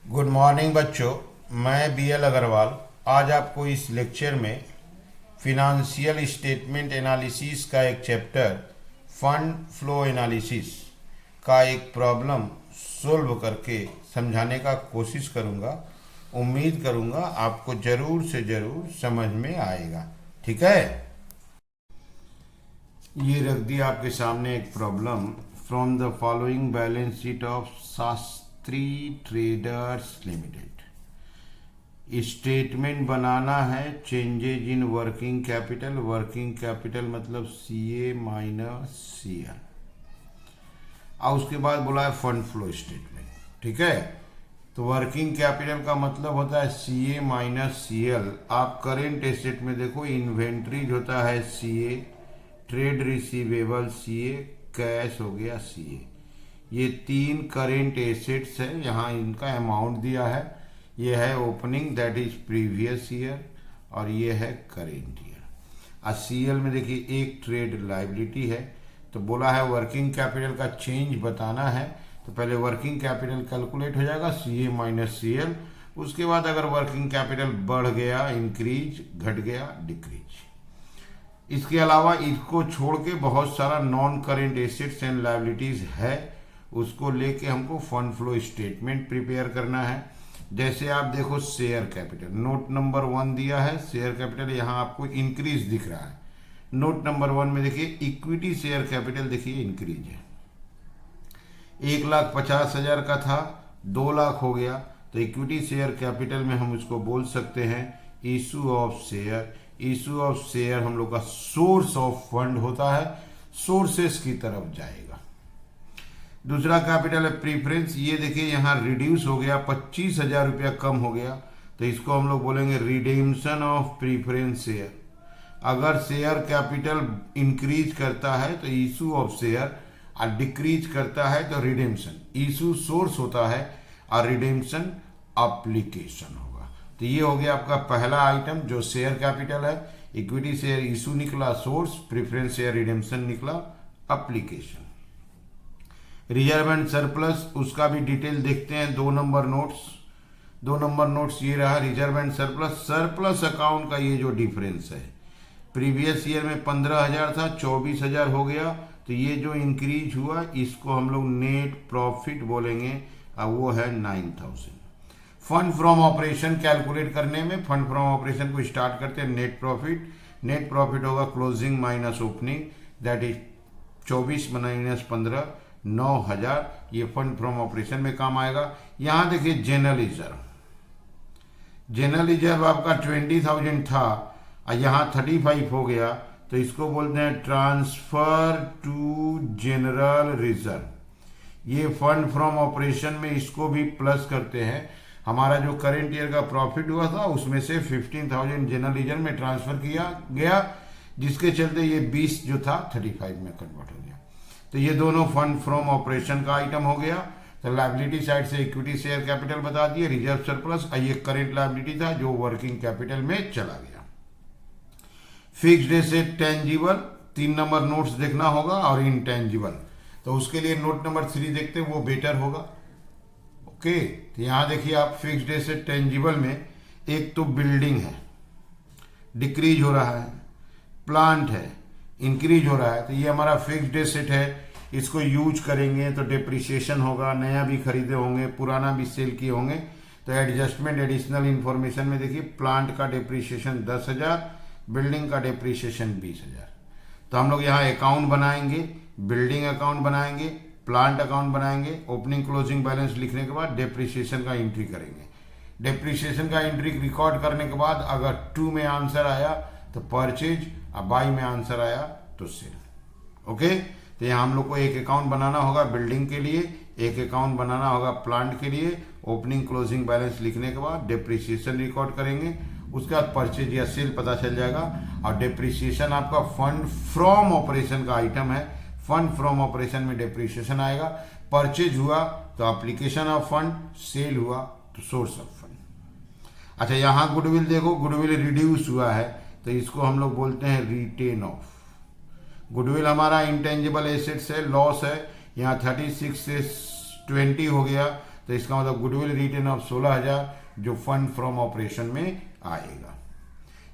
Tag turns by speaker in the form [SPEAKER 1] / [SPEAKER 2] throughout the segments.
[SPEAKER 1] Good morning बच्चों। मैं B L Agarwal आज आपको इस लेक्चर में फिनंशियल स्टेटमेंट एनालिसिस का एक चैप्टर फंड फ्लो एनालिसिस का एक प्रॉब्लम सोल्व करके समझाने का कोशिश करूंगा। उम्मीद करूंगा आपको ज़रूर से ज़रूर समझ में आएगा। ठीक है, ये रख दिया आपके सामने एक problem. From the following balance sheet of Shastri traders limited statement बनाना है। Changes in working capital, working capital मतलब सी ए माइनस सी एल, और उसके बाद बोला है फंड फ्लो स्टेटमेंट। ठीक है, तो वर्किंग कैपिटल का मतलब होता है सी ए माइनस सी एल। आप करेंट एसेट में देखो, इन्वेंट्रीज होता है सी ए, ट्रेड रिसीवेबल सी ए, कैश हो गया सी ए। ये तीन करेंट एसेट्स है। यहाँ इनका अमाउंट दिया है। ये है opening that is previous year, और ये है करेंट ईयर। सी एल में देखिए एक ट्रेड लाइबिलिटी है। तो बोला है वर्किंग कैपिटल का चेंज बताना है। तो पहले वर्किंग कैपिटल कैलकुलेट हो जाएगा सी ए माइनस सी एल। उसके बाद अगर वर्किंग कैपिटल बढ़ गया इंक्रीज, घट गया डिक्रीज। इसके अलावा इसको छोड़ के बहुत सारा non current assets and liabilities है, उसको लेके हमको फंड फ्लो स्टेटमेंट प्रिपेयर करना है। जैसे आप देखो शेयर कैपिटल, नोट नंबर 1 दिया है शेयर कैपिटल, यहाँ आपको इंक्रीज दिख रहा है। नोट नंबर 1 में देखिए इक्विटी शेयर कैपिटल देखिए इंक्रीज है। 1,50,000 का था 2 लाख हो गया। तो इक्विटी शेयर कैपिटल में हम उसको बोल सकते हैं issue of share. Issue of share हम लोग का सोर्स ऑफ फंड होता है, सोर्सेस की तरफ जाएगा। दूसरा कैपिटल है प्रीफरेंस। ये देखिए यहाँ रिड्यूस हो गया, 25,000 रुपया कम हो गया। तो इसको हम लोग बोलेंगे रिडेम्पशन ऑफ प्रीफरेंस शेयर। अगर शेयर कैपिटल इंक्रीज करता है तो इशू ऑफ शेयर, और डिक्रीज करता है तो रिडेम्पशन। इशू सोर्स होता है और रिडेम्पशन एप्लीकेशन होगा। तो ये हो गया आपका पहला आइटम जो शेयर कैपिटल है। इक्विटी शेयर इशू निकला सोर्स, प्रेफरेंस शेयर रिडेम्पशन निकला एप्लीकेशन। रिजर्व एंड सरप्लस, उसका भी डिटेल देखते हैं। 2 नंबर नोट्स, 2 नंबर नोट्स ये रहा reserve and surplus. Surplus account का ये जो डिफरेंस है, प्रीवियस ईयर में 15,000 था 24,000 हो गया। तो ये जो इंक्रीज हुआ इसको हम लोग नेट प्रॉफिट बोलेंगे, और वो है 9,000। फंड फ्रॉम ऑपरेशन कैलकुलेट करने में फंड फ्रॉम ऑपरेशन को स्टार्ट करते हैं नेट प्रॉफिट। नेट प्रॉफिट होगा closing minus opening, that is 24 minus 15, 9,000। ये फंड फ्रॉम ऑपरेशन में काम आएगा। यहां देखिए जनरल रिजर्व, जनरल रिजर्व आपका 20,000 था और यहाँ 35 हो गया। तो इसको बोलते हैं ट्रांसफर टू जनरल रिजर्व। ये फंड फ्रॉम ऑपरेशन में इसको भी प्लस करते हैं। हमारा जो करेंट ईयर का प्रॉफिट हुआ था उसमें से 15,000 जनरल रिजर्व में ट्रांसफर किया गया, जिसके चलते ये 20 जो था 35 में कन्वर्ट हो गया। तो ये दोनों फंड फ्रॉम ऑपरेशन का आइटम हो गया। तो लायबिलिटी साइड से इक्विटी शेयर कैपिटल बता दिए, रिजर्व सरप्लस, ये करेंट लायबिलिटी था जो वर्किंग कैपिटल में चला गया। Fixed asset tangible, 3 number notes देखना होगा, और इनटेंजिबल। तो उसके लिए नोट नंबर 3 देखते हैं, वो बेटर होगा। ओके, तो यहां देखिए आप फिक्स्ड एसेट टेंजिबल में एक तो बिल्डिंग है डिक्रीज हो रहा है, प्लांट है इंक्रीज हो रहा है। तो ये हमारा फिक्स्ड एसेट है, इसको यूज करेंगे तो डिप्रिसिएशन होगा। नया भी खरीदे होंगे, पुराना भी सेल किए होंगे। तो एडजस्टमेंट एडिशनल इंफॉर्मेशन में देखिए प्लांट का डिप्रिसिएशन 10,000, बिल्डिंग का डिप्रिसिएशन 20,000। तो हम लोग यहाँ अकाउंट बनाएंगे, बिल्डिंग अकाउंट बनाएंगे, प्लांट अकाउंट बनाएंगे। ओपनिंग क्लोजिंग बैलेंस लिखने के बाद डिप्रिसिएशन का एंट्री करेंगे। डिप्रिसिएशन का एंट्री रिकॉर्ड करने के बाद अगर 2 में आंसर आया तो परचेज, और बाई में आंसर आया तो सेल। ओके, तो यहाँ हम लोग को एक अकाउंट बनाना होगा बिल्डिंग के लिए, एक अकाउंट बनाना होगा प्लांट के लिए। ओपनिंग क्लोजिंग बैलेंस लिखने के बाद डिप्रिसिएशन रिकॉर्ड करेंगे, उसके बाद परचेज या सेल पता चल जाएगा। और डिप्रिसिएशन आपका फंड फ्रॉम ऑपरेशन का आइटम है। फंड फ्रॉम ऑपरेशन में डिप्रिसिएशन आएगा। परचेज हुआ तो एप्लीकेशन ऑफ फंड, सेल हुआ तो सोर्स ऑफ फंड। अच्छा, यहाँ गुडविल देखो, गुडविल रिड्यूस हुआ है तो इसको हम लोग बोलते हैं रिटेन ऑफ। गुडविल हमारा इंटेंजिबल एसेट्स है, लॉस है। यहाँ 36 से 20 हो गया तो इसका मतलब गुडविल रिटेन ऑफ 16,000 जो फंड फ्रॉम ऑपरेशन में आएगा।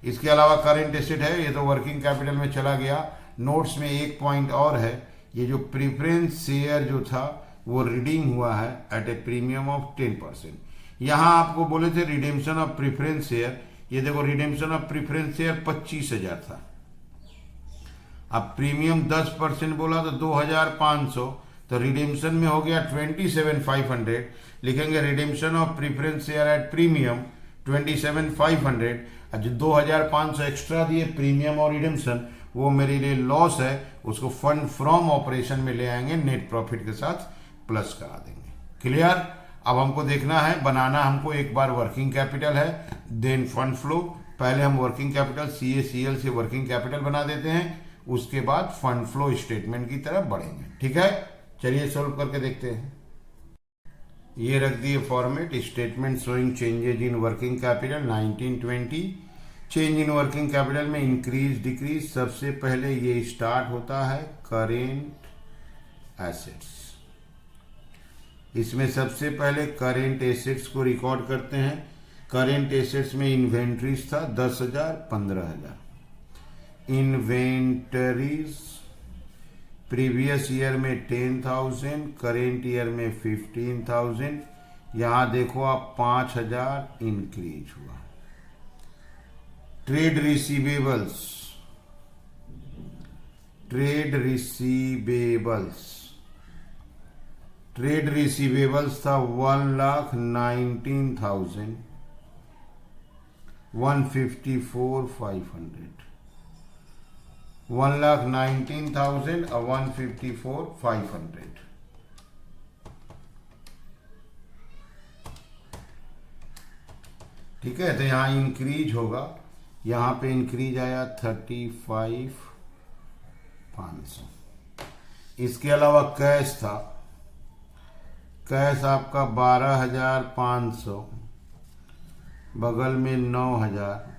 [SPEAKER 1] इसके अलावा करेंट एसेट है, ये तो वर्किंग कैपिटल में चला गया। नोट्स में एक पॉइंट और है, ये जो प्रीफरेंस शेयर जो था वो रिडीम हुआ है एट ए प्रीमियम ऑफ 10%। यहाँ आपको बोले थे रिडेम्पशन ऑफ प्रीफरेंस शेयर, ये देखो रिडेम्पशन ऑफ प्रीफरेंस शेयर 25,000 था। अब प्रीमियम 10% बोला तो 2,500, तो रिडेम्पशन में हो गया 27,500। लिखेंगे redemption of preference share at premium 27,500। जो 2,500 एक्स्ट्रा दिए प्रीमियम और रिडेम्पशन, वो मेरे लिए लॉस है, उसको फंड फ्रॉम ऑपरेशन में ले आएंगे, नेट प्रॉफिट के साथ प्लस करा देंगे। क्लियर? अब हमको देखना है, बनाना हमको एक बार वर्किंग कैपिटल है, देन फंड फ्लो। पहले हम वर्किंग कैपिटल CACL से वर्किंग कैपिटल बना देते हैं, उसके बाद फंड फ्लो स्टेटमेंट की तरफ बढ़ेंगे। ठीक है, चलिए सोल्व करके देखते हैं। ये रख दिए format, statement showing changes in working capital 1920। Change in working capital में इंक्रीज डिक्रीज, सबसे पहले ये स्टार्ट होता है करेंट एसेट्स। इसमें सबसे पहले करेंट एसेट्स को रिकॉर्ड करते हैं। करेंट एसेट्स में इन्वेंट्रीज था 10,000, 15,000। इन्वेंटरीज प्रीवियस ईयर में 10,000, करेंट ईयर में 15,000। यहां देखो आप 5,000 इंक्रीज हुआ। ट्रेड रिसीवेबल्स, ट्रेड रिसीवेबल्स था 1,19,000, 154,500। 1,19,000 और 154,500। ठीक है, तो यहाँ इंक्रीज होगा, यहाँ पे इंक्रीज आया 35,500। इसके अलावा कैश था, कैश आपका 12,500, बगल में 9,000,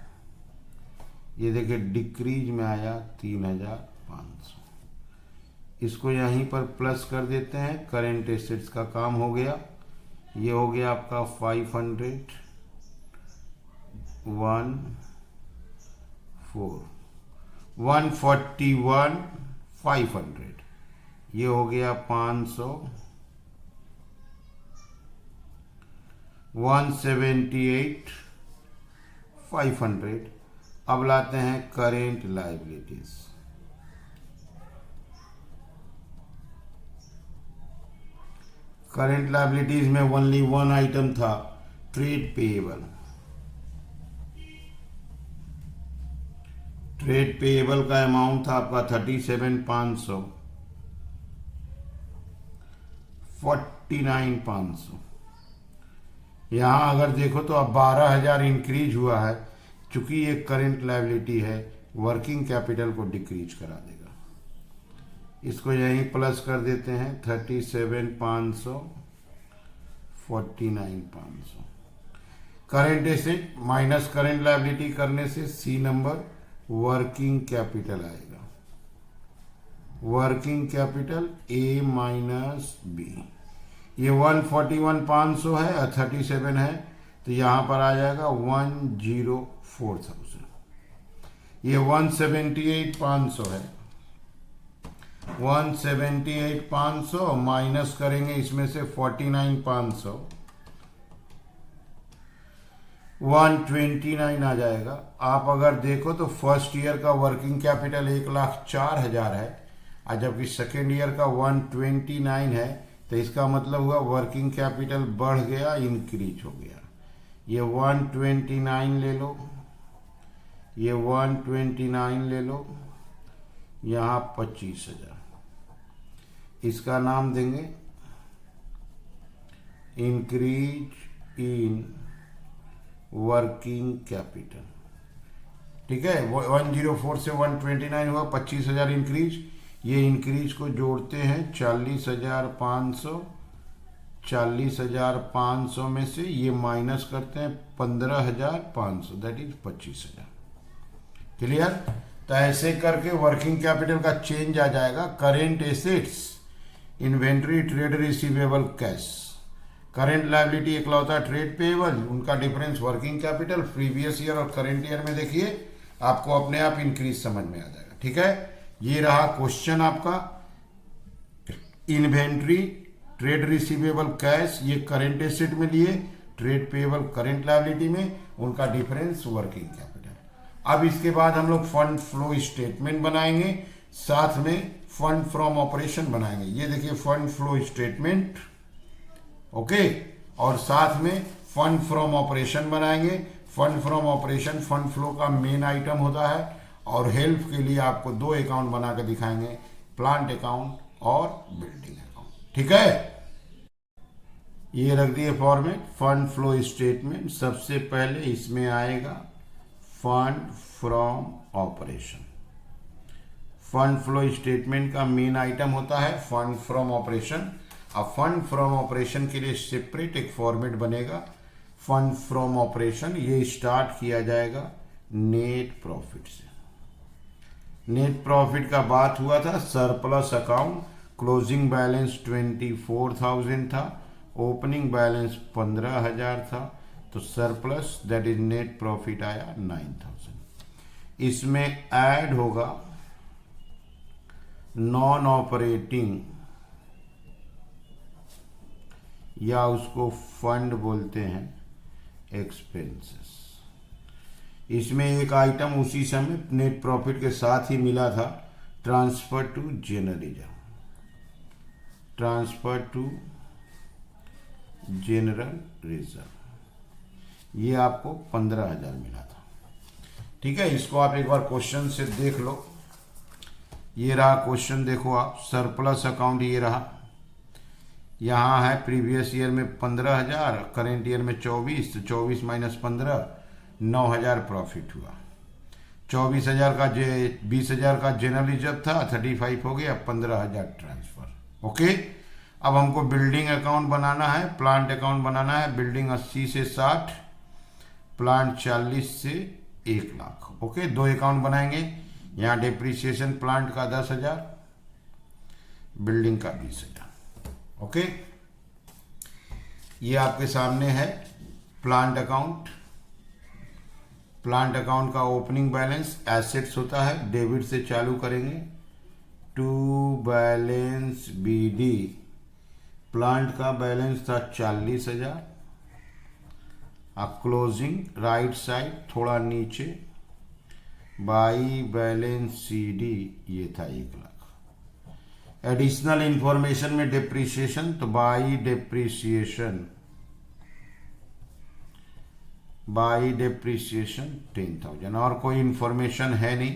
[SPEAKER 1] ये देखिए डिक्रीज में आया 3,500। इसको यहीं पर प्लस कर देते हैं, करेंट एसेट्स का काम हो गया। ये हो गया आपका 500, 141,500। ये हो गया 500, 178,500। अब लाते हैं करेंट लायबिलिटीज। करेंट लायबिलिटीज में ओनली वन आइटम था, ट्रेड पेएबल। ट्रेड पेएबल का अमाउंट था आपका 37,500, 49,500। यहां अगर देखो तो अब 12,000 इंक्रीज हुआ है, चूंकि ये करंट लायबिलिटी है, वर्किंग कैपिटल को डिक्रीज करा देगा। इसको यहीं प्लस कर देते हैं 37,500, 49,500। Current asset minus current liability करने से सी नंबर वर्किंग कैपिटल आएगा। Working capital A minus B। ये 141,500 है और 37 है, तो यहां पर आ जाएगा 104,000। ये 178,500 है, 178,500 माइनस करेंगे इसमें से 49,500, 129 आ जाएगा। आप अगर देखो तो फर्स्ट ईयर का वर्किंग कैपिटल 1,04,000 है, और जबकि सेकेंड ईयर का 129 है, तो इसका मतलब हुआ वर्किंग कैपिटल बढ़ गया, इंक्रीज हो गया। ये 129 ले लो, ये 129 ले लो, यहाँ 25,000। इसका नाम देंगे इंक्रीज इन वर्किंग कैपिटल। ठीक है, 104 से 129 हुआ, 25,000 इंक्रीज। ये इंक्रीज को जोड़ते हैं 40,500, 40,500 में से ये माइनस करते हैं 15,500, दैट इज 25,000। क्लियर? तो ऐसे करके वर्किंग कैपिटल का चेंज आ जाएगा। Current assets, inventory, trade receivable, cash. Current liability इकलौता ट्रेड पेएबल, उनका difference working capital previous year और करंट ईयर में देखिए, आपको अपने आप इंक्रीज समझ में आ जाएगा। ठीक है, ये रहा क्वेश्चन आपका। इन्वेंट्री, ट्रेड रिसीवेबल, कैश, ये करंट एसेट में लिए, ट्रेड पेएबल करंट लायबिलिटी में, उनका डिफरेंस वर्किंग कैपिटल। अब इसके बाद हम लोग फंड फ्लो स्टेटमेंट बनाएंगे, साथ में फंड फ्रॉम ऑपरेशन बनाएंगे। ये देखिए फंड फ्लो स्टेटमेंट, ओके, और साथ में फंड फ्रॉम ऑपरेशन बनाएंगे। Fund from operation fund flow का मेन आइटम होता है, और हेल्प के लिए आपको दो अकाउंट बना के दिखाएंगे, प्लांट अकाउंट और बिल्डिंग अकाउंट। ठीक है, ये रख दिए फॉर्मेट फंड फ्लो स्टेटमेंट। सबसे पहले इसमें आएगा fund from operation. Fund flow statement का मेन आइटम होता है फंड फ्रॉम ऑपरेशन। अब फंड फ्रॉम ऑपरेशन के लिए सेपरेट एक फॉर्मेट बनेगा फंड फ्रॉम ऑपरेशन। ये स्टार्ट किया जाएगा नेट प्रॉफिट से। नेट प्रॉफिट का बात हुआ था, सरप्लस अकाउंट, क्लोजिंग बैलेंस 24,000 था, ओपनिंग बैलेंस 15,000 था, तो surplus that is net profit आया 9,000। इसमें ऐड होगा नॉन ऑपरेटिंग, या उसको फंड बोलते हैं, एक्सपेंसेस। इसमें एक आइटम उसी समय नेट प्रॉफिट के साथ ही मिला था, transfer to general reserve. Transfer to general reserve ये आपको 15,000 मिला था। ठीक है, इसको आप एक बार क्वेश्चन से देख लो। ये रहा क्वेश्चन, देखो आप, सरप्लस अकाउंट ये रहा, यहाँ है प्रीवियस ईयर में 15,000, करेंट ईयर में 24, तो 24 माइनस 15, 9,000 प्रॉफिट हुआ। 24,000 का 20,000 का जनरल रिजर्व था, 35 हो गया, 15,000 ट्रांसफर। ओके, अब हमको बिल्डिंग अकाउंट बनाना है, प्लांट अकाउंट बनाना है। बिल्डिंग 80 से 60, प्लांट 40 से 1 लाख। ओके, दो अकाउंट बनाएंगे। यहाँ डिप्रिसिएशन प्लांट का 10,000, बिल्डिंग का 20,000। ओके, ये आपके सामने है प्लांट अकाउंट। प्लांट अकाउंट का ओपनिंग बैलेंस एसेट्स होता है, डेबिट से चालू करेंगे, टू बैलेंस बीडी। प्लांट का बैलेंस था 40,000। अब क्लोजिंग राइट साइड थोड़ा नीचे, बाई बैलेंस सीडी ये था 1 लाख। एडिशनल इंफॉर्मेशन में डिप्रिसिएशन, तो बाई डिप्रिसिएशन 10,000। और कोई इंफॉर्मेशन है नहीं,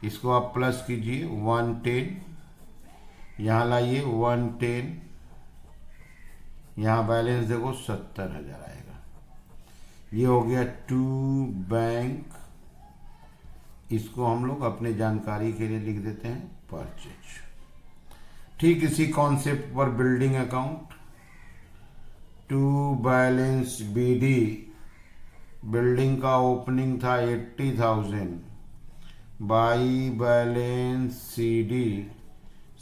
[SPEAKER 1] इसको आप प्लस कीजिए 110, यहाँ लाइए 110, यहाँ बैलेंस देखो 70,000 आएगा। ये हो गया टू बैंक, इसको हम लोग अपने जानकारी के लिए लिख देते हैं परचेज। ठीक इसी कॉन्सेप्ट पर building account, to balance BD. Building का ओपनिंग था 80,000, बाई बैलेंस सीडी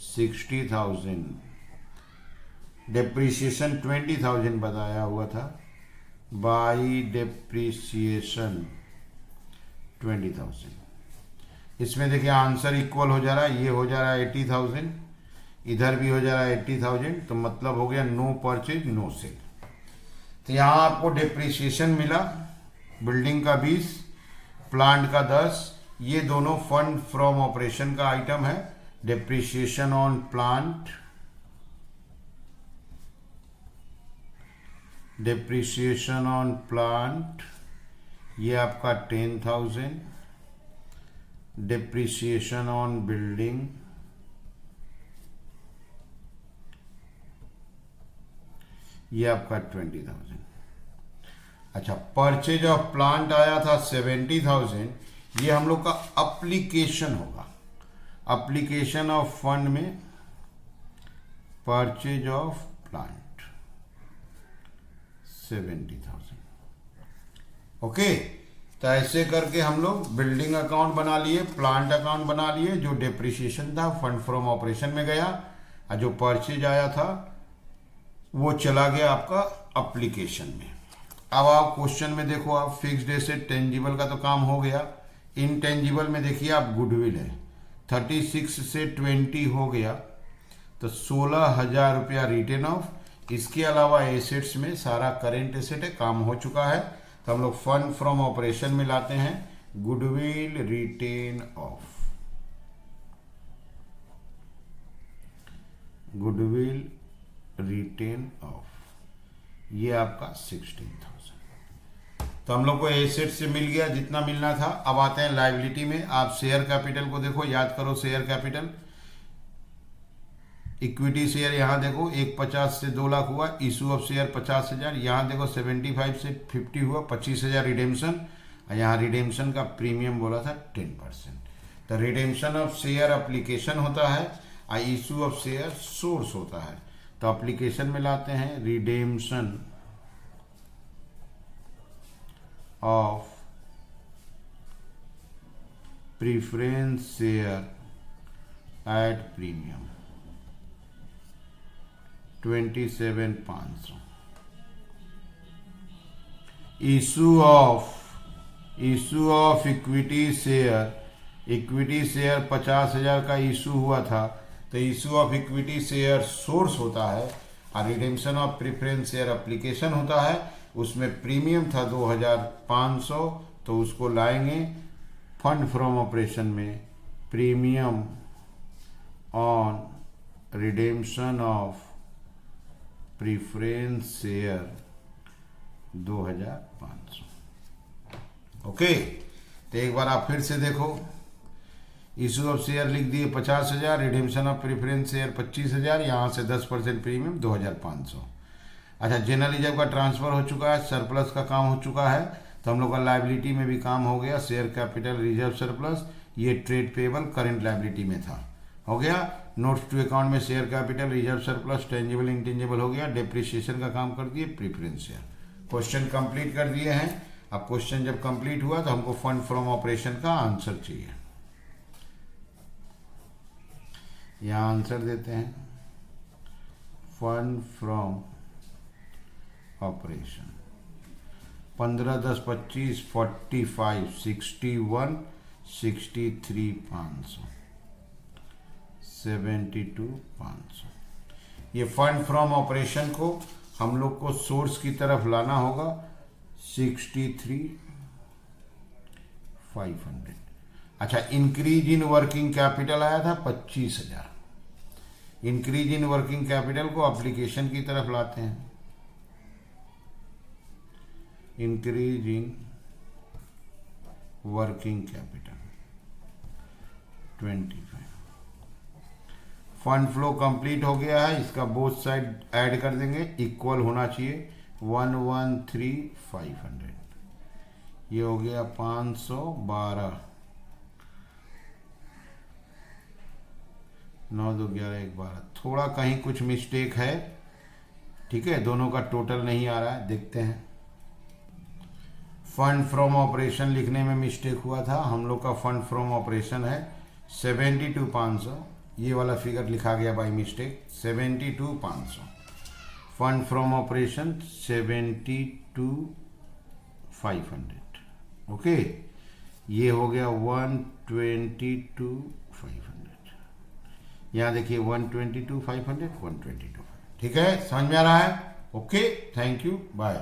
[SPEAKER 1] 60,000, डिप्रिसिएशन 20,000 बताया हुआ था, बाई डिप्रिसिएशन 20,000। इसमें देखिए आंसर इक्वल हो जा रहा है, ये हो जा रहा है 80,000, इधर भी हो जा रहा है 80,000, तो मतलब हो गया नो परचेज नो सेल। तो यहाँ आपको डिप्रिसिएशन मिला, बिल्डिंग का 20, प्लांट का 10, ये दोनों फंड फ्रॉम ऑपरेशन का आइटम है। Depreciation on plant, depreciation on plant ये आपका 10,000, डिप्रिसिएशन ऑन बिल्डिंग ये आपका 20,000। अच्छा, परचेज ऑफ प्लांट आया था 70,000, ये हम लोग का अप्लीकेशन होगा। अप्लीकेशन ऑफ फंड में परचेज ऑफ प्लांट 70,000। ओके, तो ऐसे करके हम लोग बिल्डिंग अकाउंट बना लिए, प्लांट अकाउंट बना लिए, जो डिप्रिसिएशन था फंड फ्रॉम ऑपरेशन में गया, और जो परचेज आया था वो चला गया आपका एप्लीकेशन में। अब आप क्वेश्चन में देखो, आप फिक्स्ड एसेट टेंजिबल का तो काम हो गया। इनटेंजिबल में देखिए आप गुडविल है, 36 से 20 हो गया तो 16,000 रुपया रिटेन ऑफ। इसके अलावा एसेट्स में सारा करेंट एसेट है, काम हो चुका है, तो हम लोग फंड फ्रॉम ऑपरेशन में लाते हैं goodwill written off. Goodwill written off, ये आपका 16,000। तो हम लोग को एसेट से मिल गया जितना मिलना था। अब आते हैं लायबिलिटी में। आप शेयर कैपिटल को देखो, याद करो शेयर कैपिटल। इक्विटी शेयर यहाँ देखो 150 से 2 लाख हुआ, इशू ऑफ शेयर 50,000, यहाँ देखो 75 से 50 हुआ, 25,000 रिडेम्पशन, और यहाँ रिडेम्पशन का प्रीमियम बोला था 10%। तो रिडेम्पशन ऑफ शेयर एप्लीकेशन होता है और इशू ऑफ शेयर सोर्स होता है। तो एप्लीकेशन में लाते हैं redemption of preference share at premium 27,500। Issue of equity share 50,000 का इशू हुआ था, तो issue of equity share source होता है और redemption of preference share application होता है। उसमें प्रीमियम था 2,500, तो उसको लाएंगे फंड फ्रॉम ऑपरेशन में premium on redemption of preference share 2,500। Okay, तो एक बार आप फिर से देखो, इशू ऑफ शेयर लिख दिए 50,000, रिडेम्पशन ऑफ प्रीफरेंस शेयर 25,000, यहाँ से 10% प्रीमियम 2,500। अच्छा, जनरल रिजर्व का ट्रांसफर हो चुका है, सरप्लस का काम हो चुका है, तो हम लोग का लायबिलिटी में भी काम हो गया। शेयर कैपिटल रिजर्व सरप्लस, ये ट्रेड पेबल करंट लायबिलिटी में था, हो गया। नोट्स टू अकाउंट में share capital reserve surplus tangible intangible हो गया। डेप्रिसिएशन का काम कर दिए प्रीफरेंस शेयर। क्वेश्चन कंप्लीट कर दिए हैं। अब क्वेश्चन जब कंप्लीट हुआ तो हमको फंड फ्रॉम ऑपरेशन का आंसर चाहिए। यहाँ आंसर देते हैं फंड फ्रॉम ऑपरेशन 15, 10, 25, 45, 61, 63,500, 72,500। ये फंड फ्रॉम ऑपरेशन को हम लोग को सोर्स की तरफ लाना होगा 63,500। अच्छा, इंक्रीज इन वर्किंग कैपिटल आया था 25,000। इंक्रीज इन वर्किंग कैपिटल को एप्लीकेशन की तरफ लाते हैं। Increase in working capital 25। Fund flow complete हो गया है, इसका बोथ साइड ऐड कर देंगे, इक्वल होना चाहिए 113,500। ये हो गया 512, 9, 2, 11, 1, 12। थोड़ा कहीं कुछ मिस्टेक है, ठीक है, दोनों का टोटल नहीं आ रहा है, देखते हैं। फंड फ्रॉम ऑपरेशन लिखने में मिस्टेक हुआ था। हम लोग का फंड फ्रॉम ऑपरेशन है 72,500, ये वाला फिगर लिखा गया by mistake 72,500। Fund from operation 72,500। Okay, ये हो गया 122,500। यहाँ देखिए 122,500, 122। ठीक है, समझ में आ रहा है? Okay, thank you, bye.